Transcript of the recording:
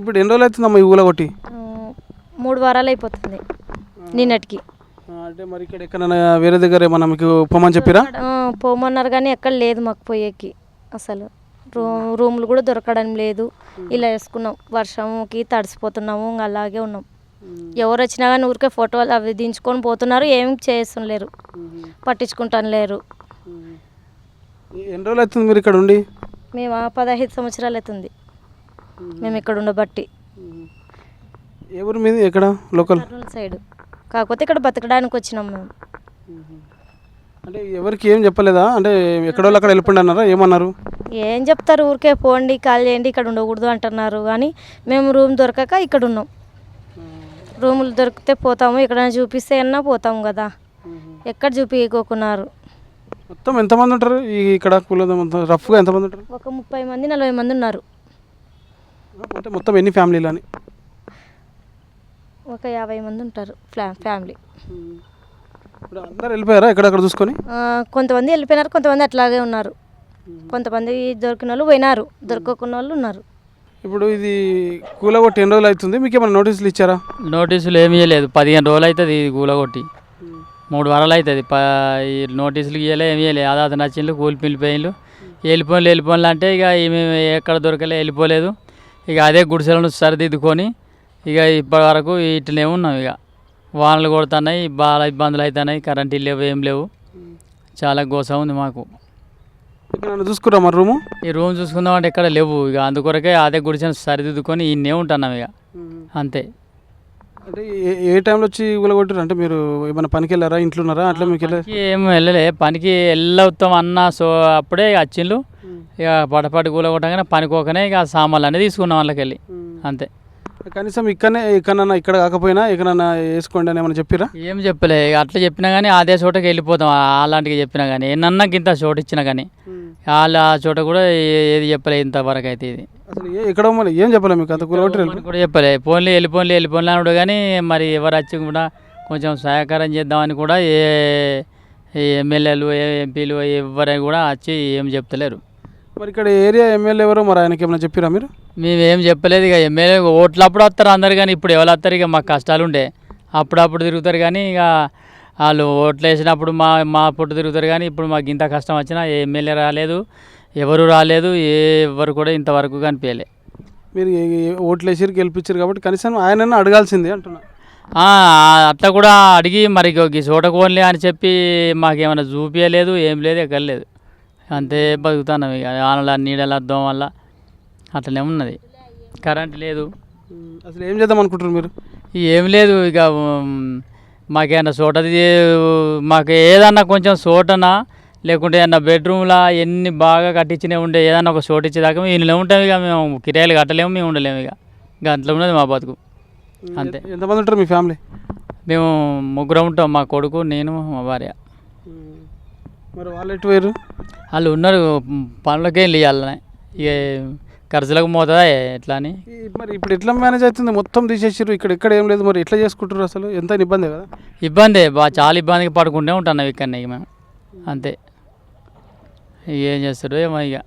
ఇప్పుడు ఎన్ని రోజులు అవుతుందమ్మా ఈ ఊళ్ళో కొట్టి? 3 వారాలు అయిపోతుంది నిన్నటికి. అంటే మరి ఇక్కడ ఎక్కడైనా వేరే దగ్గర ఏమన్నా మీకు పొమ్మని చెప్పిరా? పోమన్నారు కానీ ఎక్కడ లేదు మాకు పోయేకి. అసలు రూములు కూడా దొరకడం లేదు. ఇలా వేసుకున్నాం, వర్షంకి తడిసిపోతున్నాము, ఇంకా అలాగే ఉన్నాం. ఎవరు వచ్చినా కానీ ఊరికే ఫోటోలు అవి దించుకొని పోతున్నారు, ఏం చేస్తలేరు, పట్టించుకుంటాను లేరు. ఎన్ని రోజులు అవుతుంది మీరు ఇక్కడ ఉండి? మేము 15 సంవత్సరాలు అవుతుంది మేము ఇక్కడ ఉండబట్టి. ఏ ఊరు మీది? ఎక్కడ? లోకల్ సైడ్, కాకపోతే ఇక్కడ బతకడానికి వచ్చినాం మేము. అంటే ఎవరికి ఏం చెప్పలేదా? అంటే ఎక్కడో అక్కడ వెళ్ళిపోండి అన్నారా? ఏమన్నారు? ఏం చెప్తారు, ఊరికే పోండి, కాల్ చేయండి, ఇక్కడ ఉండకూడదు అంటున్నారు. కానీ మేము రూమ్ దొరకక ఇక్కడ ఉన్నాం. రూములు దొరికితే పోతాము, ఎక్కడైనా చూపిస్తే అన్నా పోతాము కదా, ఎక్కడ చూపించుకోకున్నారు. మొత్తం ఎంతమంది ఉంటారు ఇక్కడ? రఫ్గా ఎంతమంది ఉంటారు? ఒక 30 మంది 40 మంది ఉన్నారు. అంటే మొత్తం ఎన్ని ఫ్యామిలీలు అని? ఒక 50 మంది ఉంటారు ఫ్యామిలీ. ఇప్పుడు అందరు వెళ్ళిపోయారా ఎక్కడక్కడ చూసుకొని? కొంతమంది వెళ్ళిపోయినారు, కొంతమంది అట్లాగే ఉన్నారు. కొంతమంది దొరికిన వాళ్ళు పోయినారు, దొరకకున్న వాళ్ళు ఉన్నారు. ఇప్పుడు ఇది కూలగొట్టి ఎన్ని రోజులు అవుతుంది? మీకు ఏమైనా నోటీసులు ఇచ్చారా? నోటీసులు ఏమీ ఇవ్వలేదు. 15 రోజులు అవుతుంది ఇది కూలగొట్టి, 3 వారాలు అవుతుంది. ఈ నోటీసులు ఇవ్వలే, ఏమి ఇవ్వలేదు. అదాత నచ్చిండ్లు, కూలి పిలిపోయిన్లు, వెళ్ళిపోయిన్లు అంటే ఇక మేము ఎక్కడ దొరకలే, వెళ్ళిపోలేదు. ఇక అదే గుడిసెలను సరిదిద్దుకొని ఇక ఇప్పటి వరకు ఇట్లనే ఉన్నాం. ఇక వానలు కొడుతున్నాయి, బాగా ఇబ్బందులు అవుతున్నాయి, కరెంటు లేవు, ఏం లేవు, చాలా గోస ఉంది మాకు. ఇక్కడ చూసుకురా మరి రూము? ఈ రూమ్ చూసుకుందామంటే ఎక్కడ లేవు. ఇక అందుకొరకే అదే గుడిసెను సరిదిద్దుకొని ఇన్నే ఉంటున్నాం ఇక, అంతే. అంటే ఏ టైంలో వచ్చి కూలగొట్టారు? అంటే మీరు ఏమైనా పనికి వెళ్ళారా, ఇంట్లో ఉన్నారా? అట్లా మీకు ఏం వెళ్ళలే, పనికి వెళ్ళవుతాం అన్న. సో అప్పుడే వచ్చిండ్లు, ఇక పటపాటి కూలగొట్టగానే పనికోకనే ఇక సామాన్లు అనేది తీసుకున్నాం వాళ్ళకి వెళ్ళి, అంతే. కనీసం ఎక్కడన్నా ఇక్కడ కాకపోయినా ఎక్కడన్నా వేసుకోండి అని ఏమైనా చెప్పిరా? ఏం చెప్పలే. ఇక అట్లా చెప్పినా కానీ అదే చోటకి వెళ్ళిపోతాం. అలాంటివి చెప్పినా కానీ ఏమన్నా ఇంత చోటు ఇచ్చినా కానీ వాళ్ళ ఆ చోట కూడా ఏది చెప్పలే ఇంతవరకు అయితే. ఇది అసలు ఎక్కడో మరి ఏం చెప్పలే మీకు? అంత కూలగొట్టి కూడా చెప్పలే. వెళ్ళిపోన్లే అన్నాడు కానీ మరి ఎవరు వచ్చి కూడా కొంచెం సహకారం చేద్దామని కూడా ఏ ఎమ్మెల్యేలు, ఎంపీలు ఎవరు కూడా వచ్చి ఏం చెప్తలేరు. మరి ఇక్కడ ఏరియా ఎమ్మెల్యే ఎవరో మరి ఆయనకి ఏమైనా చెప్పిరా మీరు? మేమేం చెప్పలేదు. ఇక ఎమ్మెల్యే ఓట్లు అప్పుడు వస్తారు అందరు, కానీ ఇప్పుడు ఎవరు వస్తారు? ఇక మాకు కష్టాలు ఉండే అప్పుడప్పుడు తిరుగుతారు, కానీ ఇక వాళ్ళు ఓట్లు వేసినప్పుడు మా పొట్టు తిరుగుతారు. కానీ ఇప్పుడు మాకు ఇంత కష్టం వచ్చినా ఏ ఎమ్మెల్యే రాలేదు, ఎవరు రాలేదు, ఎవరు కూడా ఇంతవరకు కనిపించలే. మీరు ఓట్లు వేసి గెలిపించారు కాబట్టి కనీసం ఆయన అడగాల్సిందే అంటున్నా. అట్లా కూడా అడిగి మరి ఈ చోటకు ఓన్లే అని చెప్పి మాకేమైనా చూపించలేదు, ఏం లేదు, ఎక్కర్లేదు, అంతే బతుకుతున్నాం. ఇక వానల నీడల అద్దం వల్ల అట్లనే ఉన్నది. కరెంట్ లేదు. అసలు ఏం చేద్దాం అనుకుంటారు మీరు? ఏం లేదు, ఇక మాకేమన్నా చోటది, మాకు ఏదన్నా కొంచెం చోటనా లేకుంటే ఏమన్నా బెడ్రూమ్లా ఎన్ని బాగా కట్టించినవి ఉండే ఏదన్నా ఒక చోటు ఇచ్చేదాకా మేము ఇంట్లో ఉంటాం. ఇక మేము కిరాయిలు కట్టలేము, మేము ఉండలేము. ఇక అట్లా ఉన్నది మా బతుకు, అంతే. ఎంతమంది ఉంటారు మీ ఫ్యామిలీ? మేము 3 ఉంటాం, మా కొడుకు, నేను, మా భార్య. మరి వాళ్ళు ఎటు పోయారు? వాళ్ళు ఉన్నారు పనులకే వెళ్ళి, వాళ్ళనే ఇక ఖర్చులకు పోతుందా ఎట్లా అని. మరి ఇప్పుడు ఎట్లా మేనేజ్ అవుతుంది? మొత్తం తీసేసారు, ఇక్కడ ఏం లేదు, మరి ఎట్లా చేసుకుంటారు? అసలు ఎంత ఇబ్బంది కదా? ఇబ్బందే, చాలా ఇబ్బందికి పడుకుంటూ ఉంటున్నాం ఇక్కడ మేము, అంతే. ఏం చేస్తారు ఏమో ఇక.